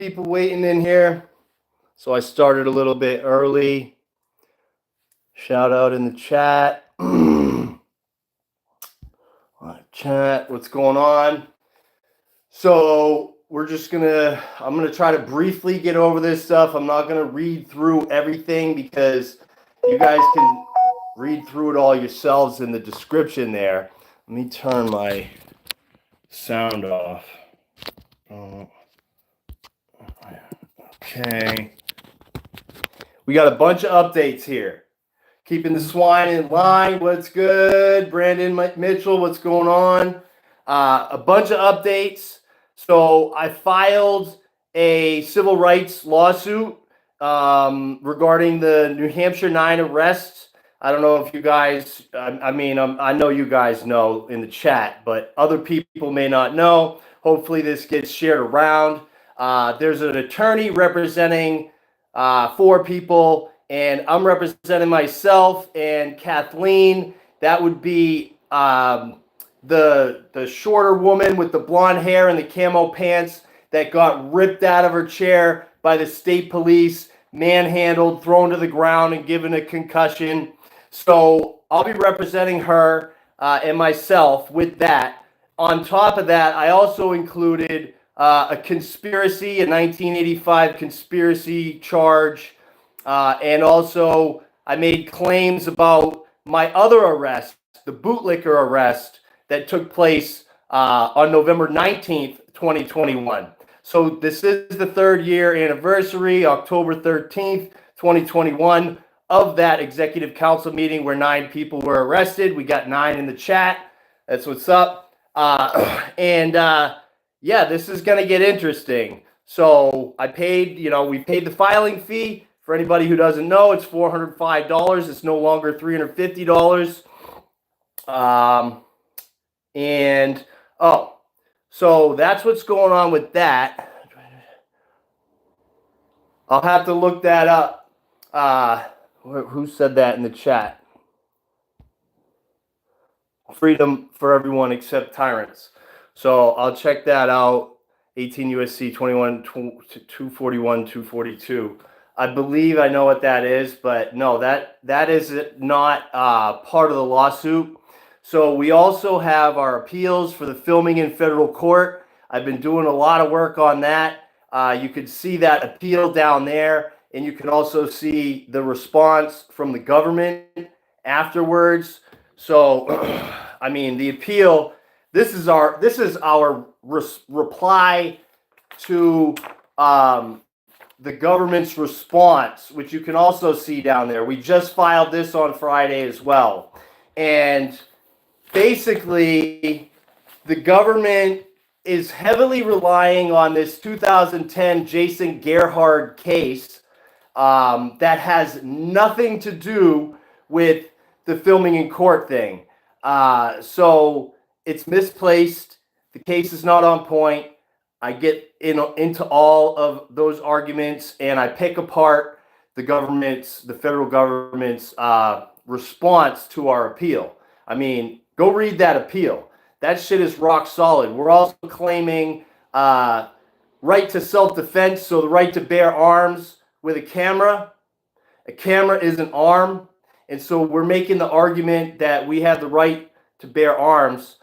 people waiting in here, so I started a little bit early. Shout out in the chat. Chat, what's going on? So I'm gonna try to briefly get over this stuff. I'm not gonna read through everything because you guys can read through it all yourselves in the description there. Let me turn my sound off. Okay. We got a bunch of updates here. Keeping the swine in line. What's good? Brandon Mitchell, what's going on? A bunch of updates. So I filed a civil rights lawsuit regarding the New Hampshire 9 arrests. I don't know if you guys, I know you guys know in the chat, but other people may not know. Hopefully this gets shared around. There's an attorney representing 4 people, and I'm representing myself and Kathleen. That would be the shorter woman with the blonde hair and the camo pants that got ripped out of her chair by the state police, manhandled, thrown to the ground, and given a concussion. So I'll be representing her and myself with that. On top of that, I also included a conspiracy, a 1985 conspiracy charge, and also I made claims about my other arrest, the bootlicker arrest that took place on November 19th, 2021. So this is the 3rd year anniversary, October 13th, 2021, of that executive council meeting where 9 people were arrested. We got 9 in the chat. That's what's up. Yeah, this is going to get interesting. So I paid, we paid the filing fee. For anybody who doesn't know, it's $405. It's no longer $350. So that's what's going on with that. I'll have to look that up. Who said that in the chat? Freedom for everyone except tyrants. So I'll check that out. 18 USC 21 241 242. I believe I know what that is, but no, that is not part of the lawsuit. So we also have our appeals for the filming in federal court. I've been doing a lot of work on that. You can see that appeal down there, and you can also see the response from the government afterwards. So, I mean, the appeal. This is our reply to the government's response, which you can also see down there. We just filed this on Friday as well. And basically, the government is heavily relying on this 2010 Jason Gerhard case that has nothing to do with the filming in court thing. So it's misplaced. The case is not on point. I get into all of those arguments, and I pick apart the federal government's response to our appeal. I mean, go read that appeal. That shit is rock solid. We're also claiming right to self-defense, so the right to bear arms with a camera. A camera is an arm, and so we're making the argument that we have the right to bear arms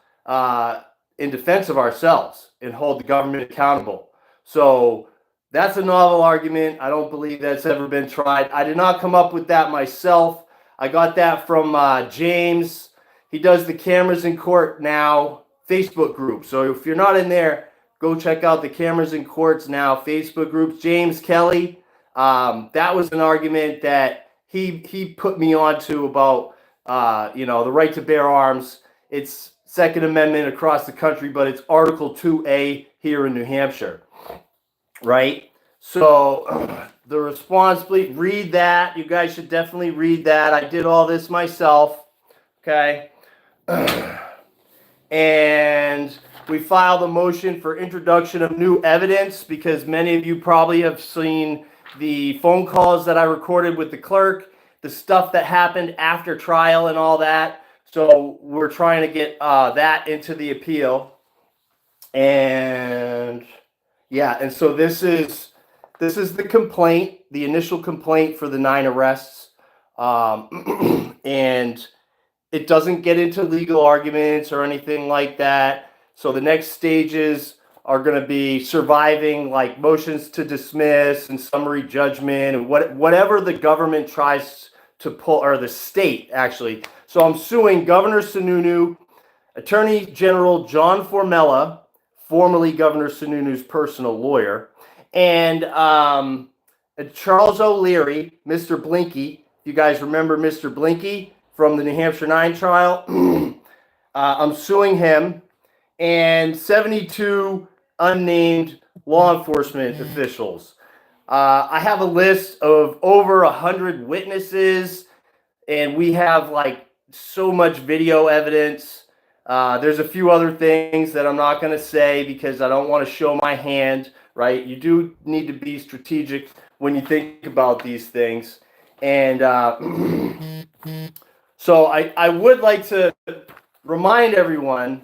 in defense of ourselves and hold the government accountable. So that's a novel argument. I don't believe that's ever been tried. I did not come up with that myself. I got that from James. He does the Cameras in Court Now Facebook group. So if you're not in there, go check out the Cameras in Courts Now Facebook groups. James Kelly, that was an argument that he put me onto about the right to bear arms. It's Second Amendment across the country, but it's Article 2A here in New Hampshire, right? So the response, please read that. You guys should definitely read that. I did all this myself, okay? And we filed a motion for introduction of new evidence because many of you probably have seen the phone calls that I recorded with the clerk, the stuff that happened after trial and all that. So we're trying to get that into the appeal. And Yeah, and so this is the complaint, the initial complaint for the 9 arrests, and it doesn't get into legal arguments or anything like that. So the next stages are going to be surviving, like motions to dismiss and summary judgment and whatever the government tries to pull, or the state actually. So I'm suing Governor Sununu, Attorney General John Formella, formerly Governor Sununu's personal lawyer, and Charles O'Leary, Mr. Blinky. You guys remember Mr. Blinky from the New Hampshire 9 trial? I'm suing him and 72 unnamed law enforcement officials. I have a list of over 100 witnesses, and we have like so much video evidence. There's a few other things that I'm not going to say because I don't want to show my hand, right? You do need to be strategic when you think about these things. And so I would like to remind everyone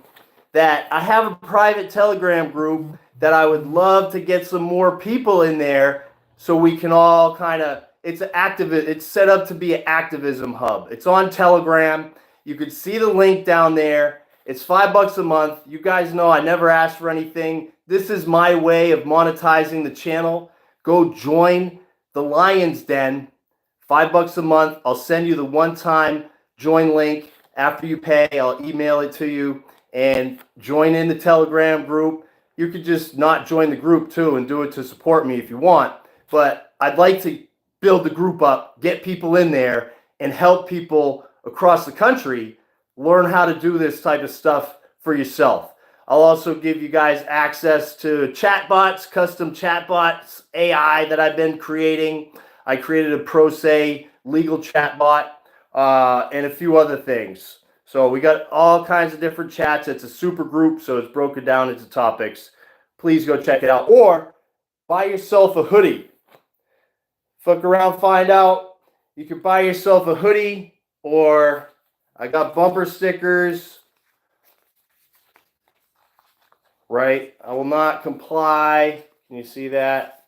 that I have a private Telegram group that I would love to get some more people in there so we can all kind of, it's set up to be an activism hub. It's on Telegram. You can see the link down there. It's $5 a month. You guys know I never ask for anything. This is my way of monetizing the channel. Go join the Lion's Den. $5 a month. I'll send you the one-time join link. After you pay, I'll email it to you, and join in the Telegram group. You could just not join the group too and do it to support me if you want. But I'd like to build the group up, get people in there, and help people across the country learn how to do this type of stuff for yourself. I'll also give you guys access to chatbots, custom chatbots, AI that I've been creating. I created a pro se legal chatbot and a few other things. So we got all kinds of different chats. It's a super group, so it's broken down into topics. Please go check it out. Or buy yourself a hoodie. Fuck around, find out. You can buy yourself a hoodie, or I got bumper stickers. Right? I will not comply. Can you see that?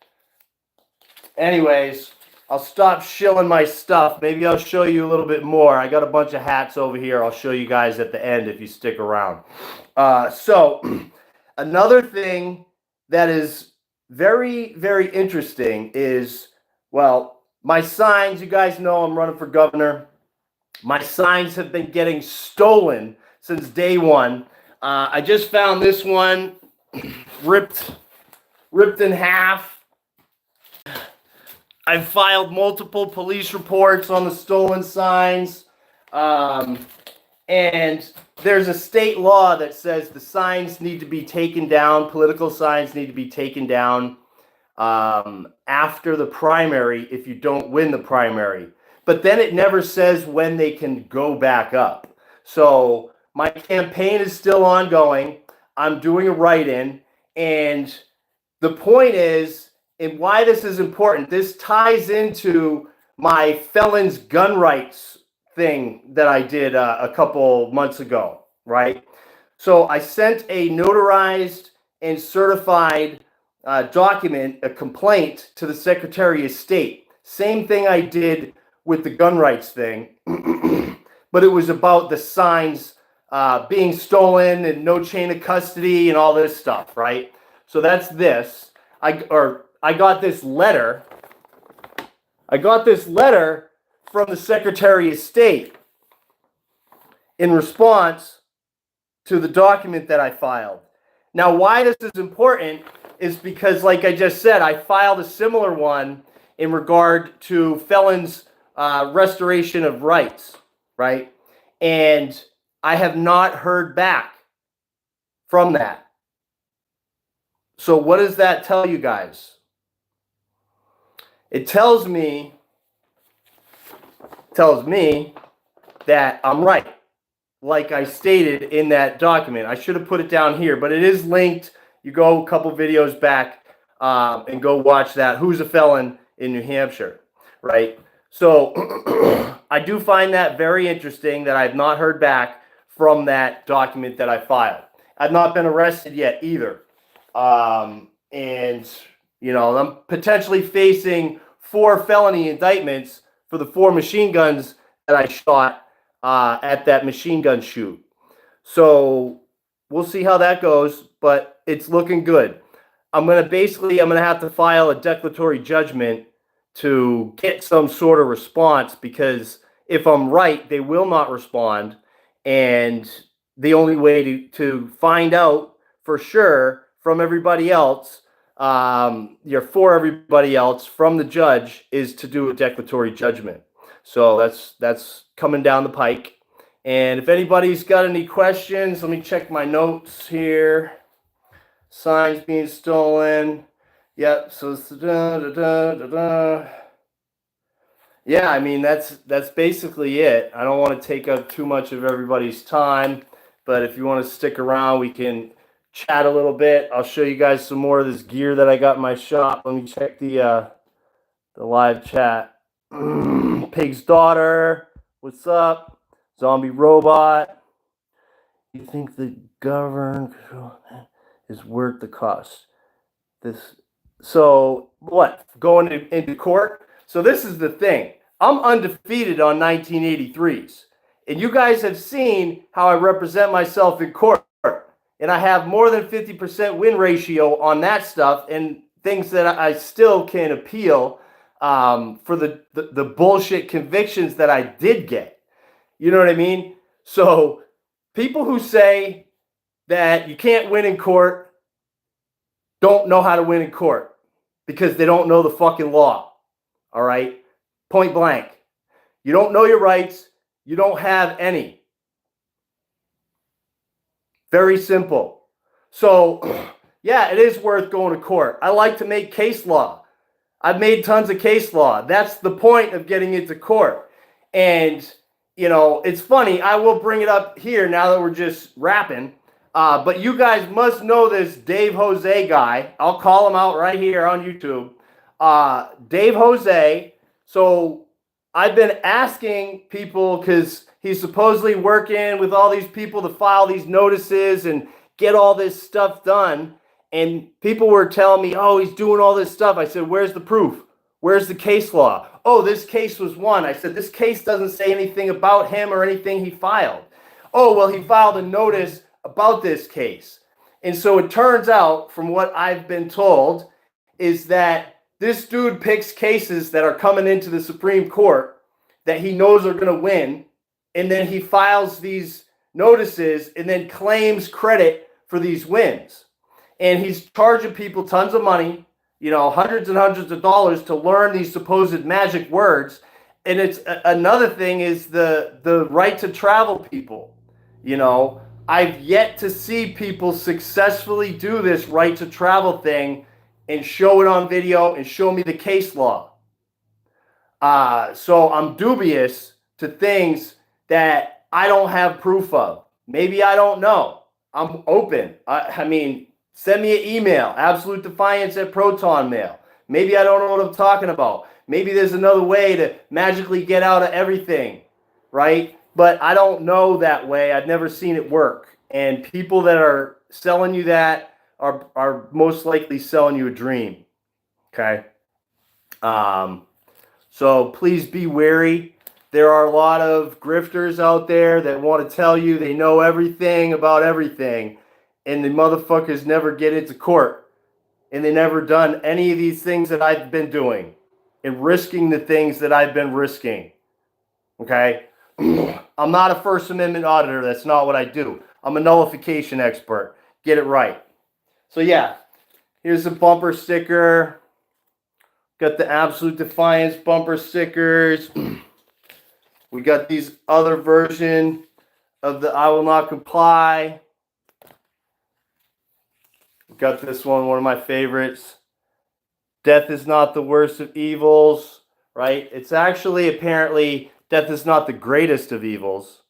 Anyways, I'll stop shilling my stuff. Maybe I'll show you a little bit more. I got a bunch of hats over here. I'll show you guys at the end if you stick around. So another thing that is very, very interesting is, well, my signs. You guys know I'm running for governor. My signs have been getting stolen since day one. I just found this one ripped in half. I've filed multiple police reports on the stolen signs. And there's a state law that says the signs need to be taken down, political signs need to be taken down after the primary if you don't win the primary. But then it never says when they can go back up. So my campaign is still ongoing. I'm doing a write-in. And the point is, and why this is important, this ties into my felons gun rights thing that I did a couple months ago, right? So I sent a notarized and certified document, a complaint to the Secretary of State. Same thing I did with the gun rights thing, but it was about the signs being stolen and no chain of custody and all this stuff, right? So that's this. I got this letter. I got this letter from the Secretary of State in response to the document that I filed. Now, why this is important is because, like I just said, I filed a similar one in regard to felons' restoration of rights, right? And I have not heard back from that. So what does that tell you guys? It tells me that I'm right, like I stated in that document. I should have put it down here, but it is linked. You go a couple videos back and go watch that. Who's a felon in New Hampshire, right? So I do find that very interesting that I've not heard back from that document that I filed. I've not been arrested yet either. And, I'm potentially facing 4 felony indictments for the 4 machine guns that I shot at that machine gun shoot. So we'll see how that goes, but it's looking good. I'm going to have to file a declaratory judgment to get some sort of response, because if I'm right, they will not respond. And the only way to find out for sure from everybody else, for everybody else from the judge, is to do a declaratory judgment. So that's coming down the pike. And if anybody's got any questions, let me check my notes here. Signs being stolen. Yep. So it's yeah, I mean, that's basically it. I don't want to take up too much of everybody's time, but if you want to stick around, we can chat a little bit. I'll show you guys some more of this gear that I got in my shop. Let me check the live chat. Pig's daughter, what's up? Zombie robot. You think the government is worth the cost? So what? Going into court? So this is the thing. I'm undefeated on 1983s. And you guys have seen how I represent myself in court. And I have more than 50% win ratio on that stuff, and things that I still can appeal for the bullshit convictions that I did get. You know what I mean? So people who say that you can't win in court don't know how to win in court, because they don't know the fucking law. All right? Point blank. You don't know your rights. You don't have any. Very simple. So, yeah, it is worth going to court. I like to make case law. I've made tons of case law. That's the point of getting into court. And, it's funny. I will bring it up here now that we're just rapping. But you guys must know this Dave Jose guy. I'll call him out right here on YouTube. Dave Jose. So I've been asking people, because he's supposedly working with all these people to file these notices and get all this stuff done. And people were telling me, oh, he's doing all this stuff. I said, where's the proof? Where's the case law? Oh, this case was won. I said, this case doesn't say anything about him or anything he filed. Oh, well, he filed a notice about this case. And so it turns out, from what I've been told, is that this dude picks cases that are coming into the Supreme Court that he knows are going to win, and then he files these notices and then claims credit for these wins. And he's charging people tons of money, hundreds and hundreds of dollars to learn these supposed magic words. And it's another thing is the right to travel people. I've yet to see people successfully do this right to travel thing and show it on video and show me the case law. So I'm dubious to things that I don't have proof of. Maybe I don't know. I'm open. I mean, send me an email, absolutedefiance@protonmail. Maybe I don't know what I'm talking about. Maybe there's another way to magically get out of everything, right? But I don't know that way. I've never seen it work. And people that are selling you that are most likely selling you a dream. Okay? So please be wary. There are a lot of grifters out there that want to tell you they know everything about everything, and the motherfuckers never get into court, and they never done any of these things that I've been doing and risking the things that I've been risking. Okay? I'm not a First Amendment auditor. That's not what I do. I'm a nullification expert. Get it right. So yeah, here's a bumper sticker. Got the Absolute Defiance bumper stickers. We got these other version of the I Will Not Comply. We got this one of my favorites. Death is not the worst of evils, right? It's actually, apparently, death is not the greatest of evils.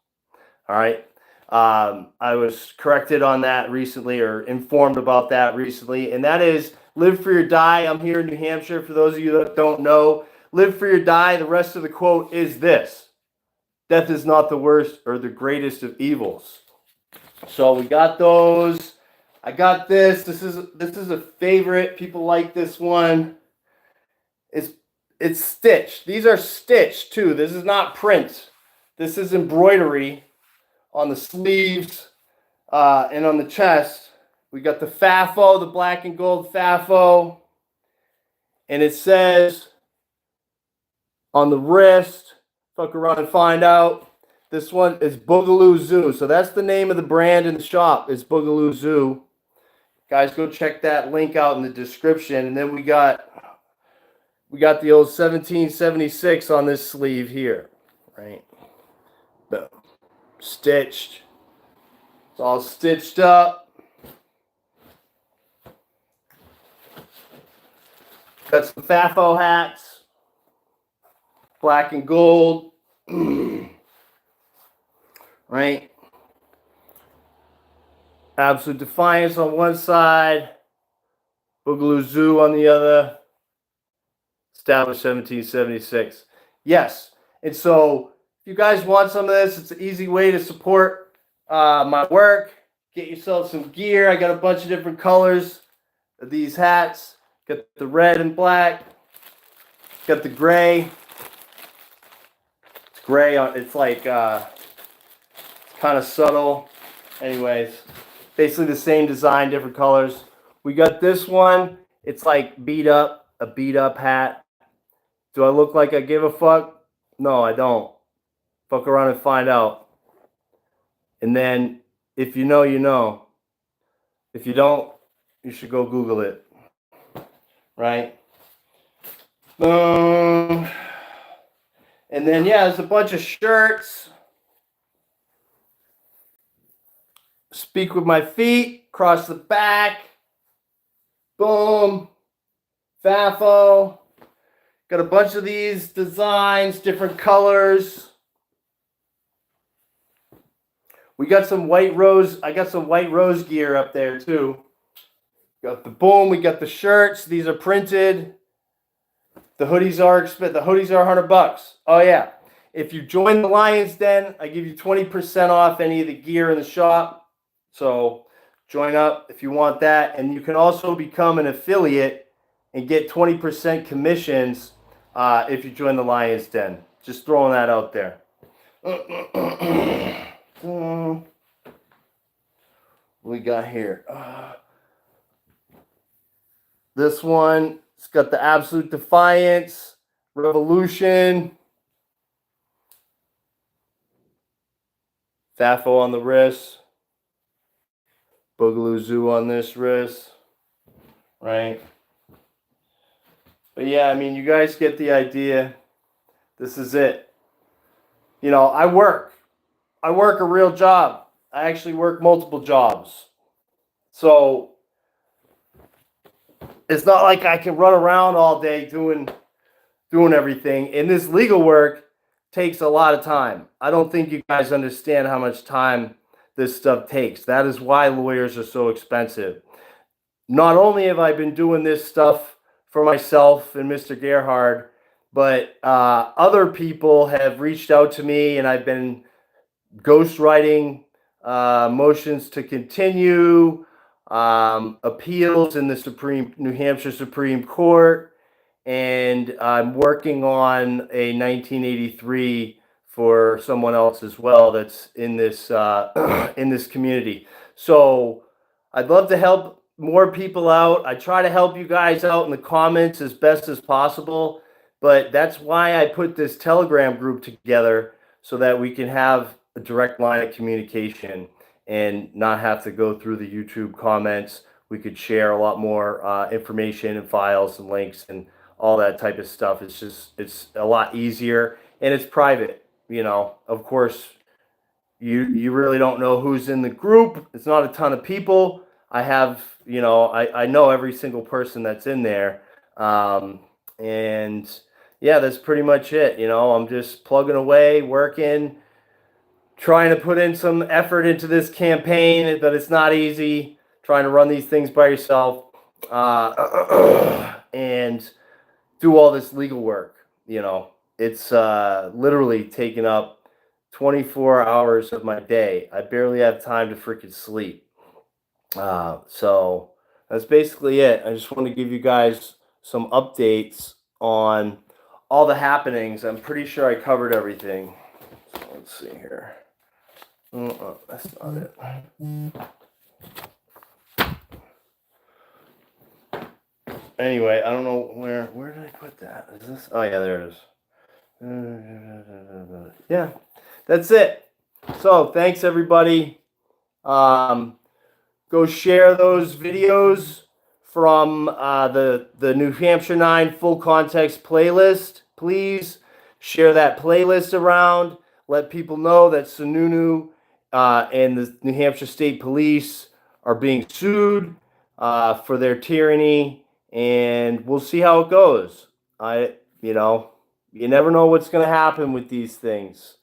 All right. I was corrected on that recently, or informed about that recently, and that is live free or die. I'm here in New Hampshire. For those of you that don't know, live free or die. The rest of the quote is this: death is not the worst or the greatest of evils. So we got those. I got this. This is a favorite. People like this one. It's stitched. These are stitched too. This is not print. This is embroidery on the sleeves and on the chest. We got the FAFO, the black and gold FAFO, and it says on the wrist, fuck around and find out. This one is Boogaloo Zoo. So that's the name of the brand in the shop. It's Boogaloo Zoo. Guys, go check that link out in the description. And then we got the old 1776 on this sleeve here, right? Boom. Stitched. It's all stitched up. Got some FAFO hats. Black and gold. Right? Absolute Defiance on one side. Boogaloo Zoo on the other. Established 1776. Yes. And so if you guys want some of this, it's an easy way to support my work. Get yourself some gear. I got a bunch of different colors of these hats. Got the red and black. Got the gray. It's gray on. It's like kind of subtle. Anyways, basically the same design, different colors. We got this one. It's like a beat up hat. Do I look like I give a fuck? No, I don't. Fuck around and find out. And then, if you know, you know. If you don't, you should go Google it. Right? And then, yeah, there's a bunch of shirts. Speak with my feet. Cross the back. Boom. FAFO. Got a bunch of these designs, different colors. We got some white rose. I got some white rose gear up there too. Got the boom. We got the shirts. These are printed. The hoodies are $100. Oh yeah. If you join the Lion's Den, I give you 20% off any of the gear in the shop. So join up if you want that, and you can also become an affiliate and get 20% commissions if you join the Lion's Den. Just throwing that out there. We got here. This one, it's got the Absolute Defiance, Revolution, FAFO on the wrist, Boogaloo Zoo on this wrist, right? But yeah, I mean, you guys get the idea. This is it. You know, I work a real job. I actually work multiple jobs. So it's not like I can run around all day doing everything. And this legal work takes a lot of time. I don't think you guys understand how much time this stuff takes. That is why lawyers are so expensive. Not only have I been doing this stuff for myself and Mr. Gerhard, but other people have reached out to me, and I've been ghostwriting motions to continue, appeals in the New Hampshire Supreme Court, and I'm working on a 1983 for someone else as well that's in this in this community. So I'd love to help more people out. I try to help you guys out in the comments as best as possible, but that's why I put this Telegram group together, so that we can have a direct line of communication and not have to go through the YouTube comments. We could share a lot more information and files and links and all that type of stuff. It's a lot easier, and it's private. You know, of course, you really don't know who's in the group. It's not a ton of people. I have, you know, I know every single person that's in there. And yeah, that's pretty much it. You know, I'm just plugging away, working, trying to put in some effort into this campaign, but it's not easy trying to run these things by yourself and do all this legal work. You know, it's literally taking up 24 hours of my day. I barely have time to freaking sleep. So that's basically it. I just want to give you guys some updates on all the happenings. I'm pretty sure I covered everything. So let's see here. That's not it. Anyway, I don't know where did I put that? Is this? Oh yeah, there it is. Yeah, that's it. So thanks everybody. Go share those videos from the New Hampshire 9 full context playlist. Please share that playlist around. Let people know that Sununu and the New Hampshire State Police are being sued for their tyranny, and we'll see how it goes. You never know what's going to happen with these things.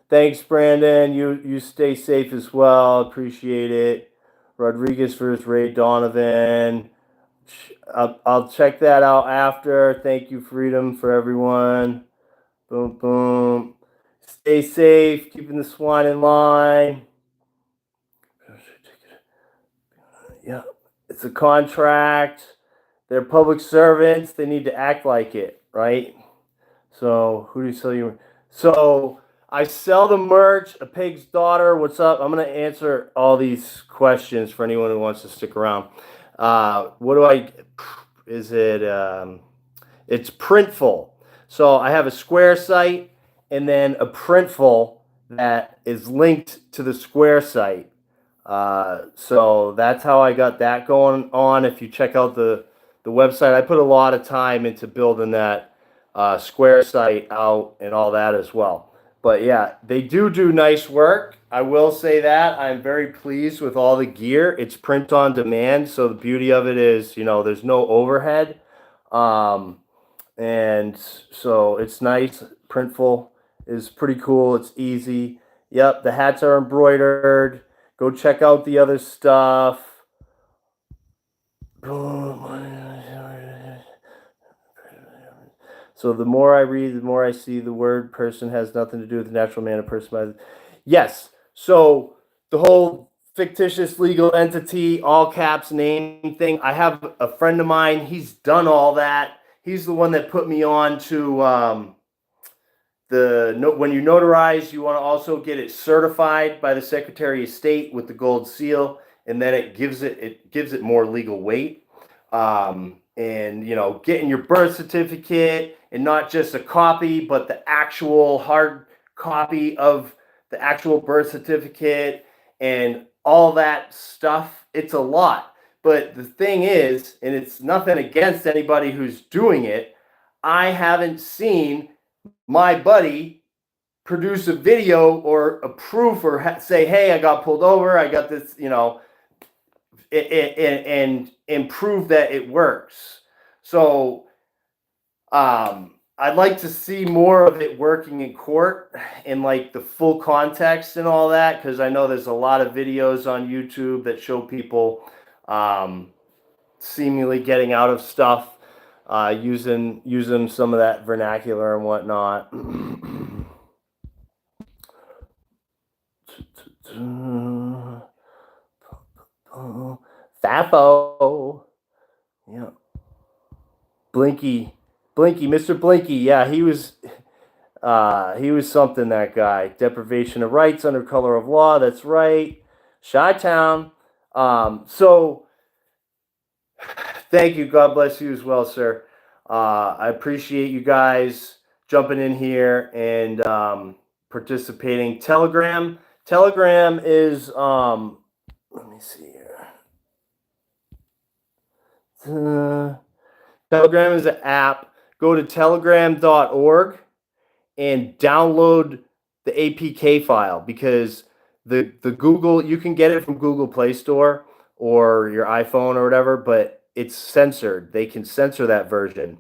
Thanks, Brandon. You stay safe as well. Appreciate it. Rodriguez versus Ray Donovan. I'll check that out after. Thank you, Freedom, for everyone. Boom, boom. Stay safe. Keeping the swine in line. Yeah, it's a contract. They're public servants. They need to act like it, right? So, who do you sell you? So, I sell the merch, A Pig's Daughter. What's up? I'm going to answer all these questions for anyone who wants to stick around. What do I, is it, it's Printful. So I have a Square site and then a Printful that is linked to the Square site. So that's how I got that going on. If you check out the website, I put a lot of time into building that Square site out and all that as well. But yeah, they do nice work. I will say that I'm very pleased with all the gear. It's print on demand, so the beauty of it is, there's no overhead, and so it's nice. Printful is pretty cool. It's easy. Yep, the hats are embroidered. Go check out the other stuff. So the more I read, the more I see the word person has nothing to do with the natural man, a person. Yes. So the whole fictitious legal entity, all caps name thing. I have a friend of mine. He's done all that. He's the one that put me on to when you notarize, you want to also get it certified by the Secretary of State with the gold seal, and then it gives it more legal weight. And getting your birth certificate and not just a copy, but the actual hard copy of the actual birth certificate and all that stuff. It's a lot. But the thing is, and it's nothing against anybody who's doing it, I haven't seen my buddy produce a video or a proof or say, hey, I got pulled over, I got this, and prove that it works. So I'd like to see more of it working in court in like the full context and all that, because I know there's a lot of videos on YouTube that show people seemingly getting out of stuff using some of that vernacular and whatnot. Fappo. Yeah. Blinky, Mr. Blinky. Yeah, he was something, that guy. Deprivation of rights under color of law. That's right. Chi-Town. So thank you. God bless you as well, sir. I appreciate you guys jumping in here and participating. Telegram is let me see here. Telegram is an app. Go to telegram.org and download the APK file, because the Google, you can get it from Google Play Store or your iPhone or whatever, but it's censored. They can censor that version.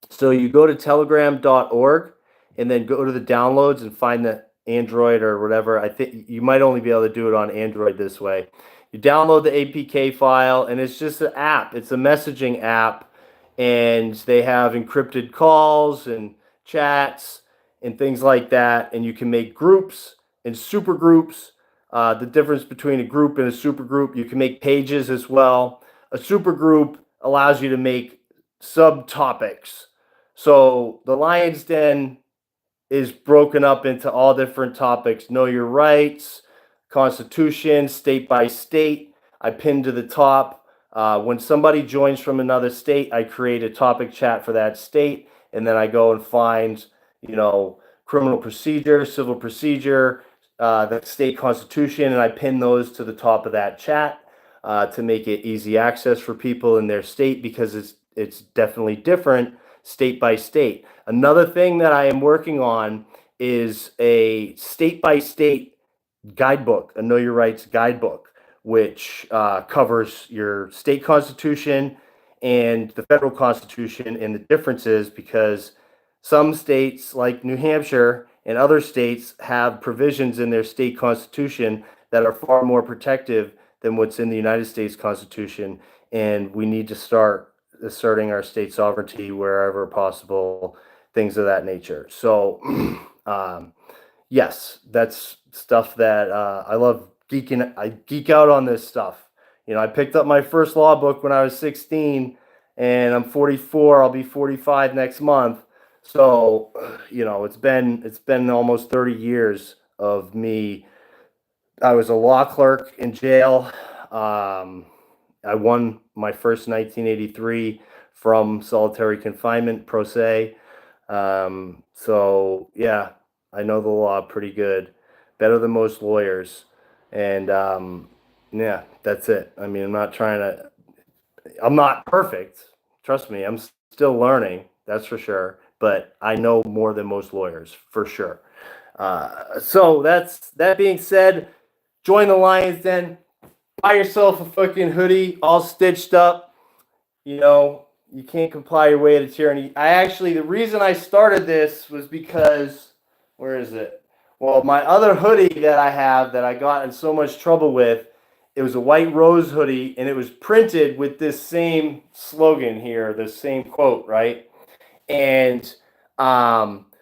So you go to telegram.org and then go to the downloads and find the Android or whatever. I think you might only be able to do it on Android this way. You download the APK file, and it's just an app. It's a messaging app, and they have encrypted calls and chats and things like that. And you can make groups and super groups the difference between a group and a supergroup. You can make pages as well. A supergroup allows you to make subtopics. So the Lion's Den is broken up into all different topics: know your rights, Constitution, state by state. I pin to the top. When somebody joins from another state, I create a topic chat for that state, and then I go and find, criminal procedure, civil procedure, the state constitution, and I pin those to the top of that chat to make it easy access for people in their state, because it's definitely different state by state. Another thing that I am working on is a state by state guidebook, a Know Your Rights guidebook, which covers your state constitution and the federal constitution and the differences, because some states like New Hampshire and other states have provisions in their state constitution that are far more protective than what's in the United States Constitution, and we need to start asserting our state sovereignty wherever possible, things of that nature. So, yes, that's stuff that I love geeking. I geek out on this stuff. I picked up my first law book when I was 16, and I'm 44. I'll be 45 next month. So, it's been almost 30 years of me. I was a law clerk in jail. I won my first 1983 from solitary confinement, pro se. So yeah, I know the law pretty good, better than most lawyers. And yeah, that's it. I mean, I'm not perfect. Trust me, I'm still learning, that's for sure. But I know more than most lawyers, for sure. So that being said, join the Lions Den. Buy yourself a fucking hoodie, all stitched up. You can't comply your way to tyranny. The reason I started this was because, where is it? Well, my other hoodie that I have that I got in so much trouble with, it was a white rose hoodie, and it was printed with this same slogan here, this same quote, right? And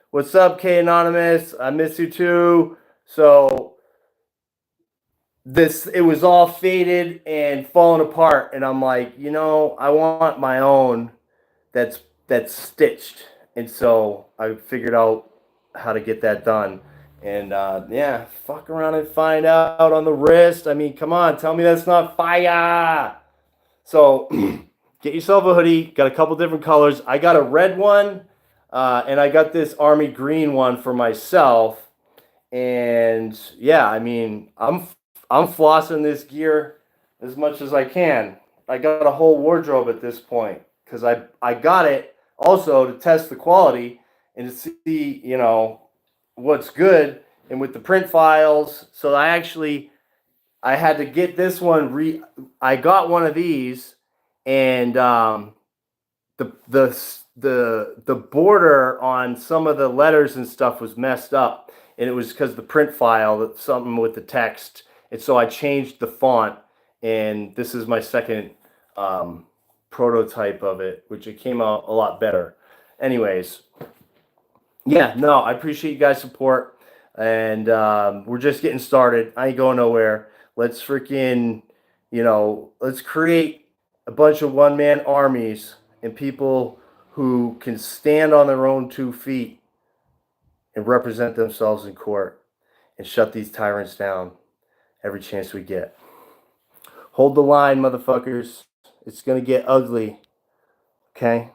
what's up, K Anonymous? I miss you too. So it was all faded and falling apart, and I'm like, I want my own that's stitched. And so I figured out how to get that done. And yeah, fuck around and find out on the wrist. I mean, come on, tell me that's not fire. So get yourself a hoodie. Got a couple different colors. I got a red one, and I got this army green one for myself. And yeah, I mean, I'm flossing this gear as much as I can. I got a whole wardrobe at this point, because I got it also to test the quality and to see, what's good, and with the print files. So I had to get this one. I got one of these, and the border on some of the letters and stuff was messed up, and it was because the print file, something with the text. And so I changed the font, and this is my second prototype of it, which it came out a lot better. Anyways, yeah, no, I appreciate you guys' support, and we're just getting started. I ain't going nowhere. Let's freaking, let's create a bunch of one-man armies and people who can stand on their own 2 feet and represent themselves in court and shut these tyrants down every chance we get. Hold the line, motherfuckers. It's going to get ugly. Okay?